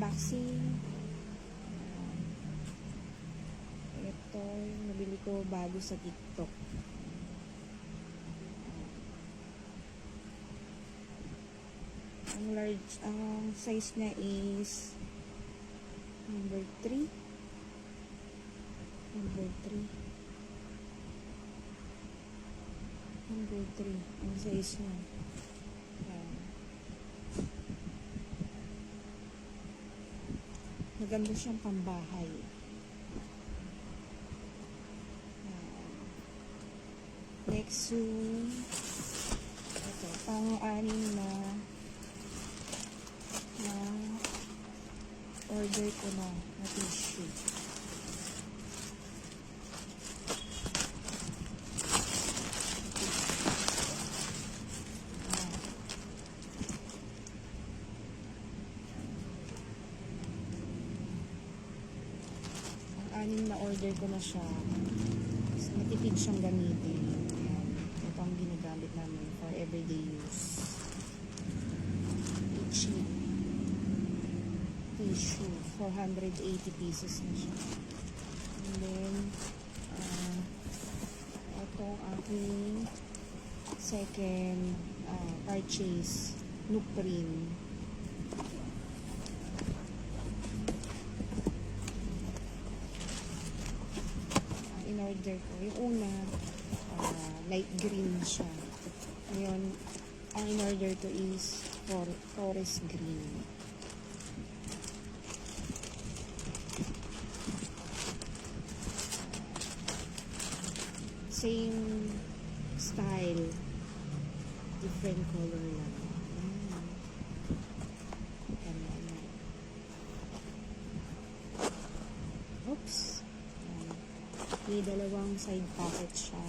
unboxing. Ito yung nabili ko bago sa TikTok. Ang large, ang size niya is number 3. Number 3 ang size niya. Maganda siyang pambahay. Next yung ito, pang-anim na order ko na tissue. Anim na order ko na siya. Matipid siyang gamitin. Ayan. Ito ang ginagamit namin for everyday use. Tissue. 480 pieces na siya. And then, ito ang aking second purchase. Nuprin. In-order ko. Yung una, light green siya. Ngayon, ang in-order ko is forest green. Same style, different color lang. Oops. May dalawang side pocket siya.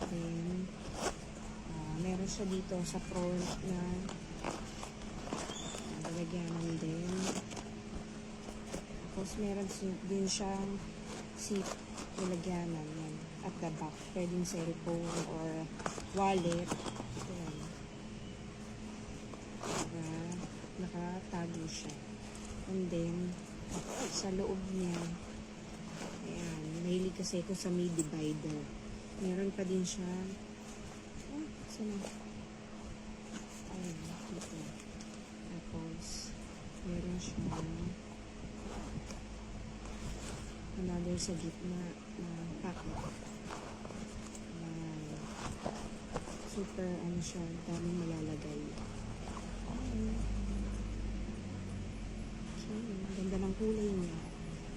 Then, meron siya dito sa front na lalagyanan din. Tapos, meron din siyang seat lalagyanan yan at the back. Pwedeng cellphone or wallet. Ayan. Nakatago siya. And then, sa loob niya, ayan, mahilig kasi ako sa may divider. Meron pa din siya, sana? Ayan, dito. Tapos, meron siya another sa gitna na pocket. Super, ano siya, daming malalagay. Ayan. Ganda ng kulay niya.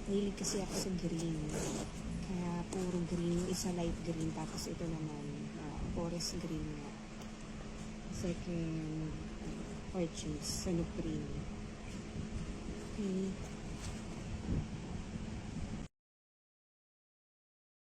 Mahilig kasi ako sa green. Kaya puro green. Isa light green. Tapos ito naman, forest green niya. Second purchase sa Nuprin. Okay.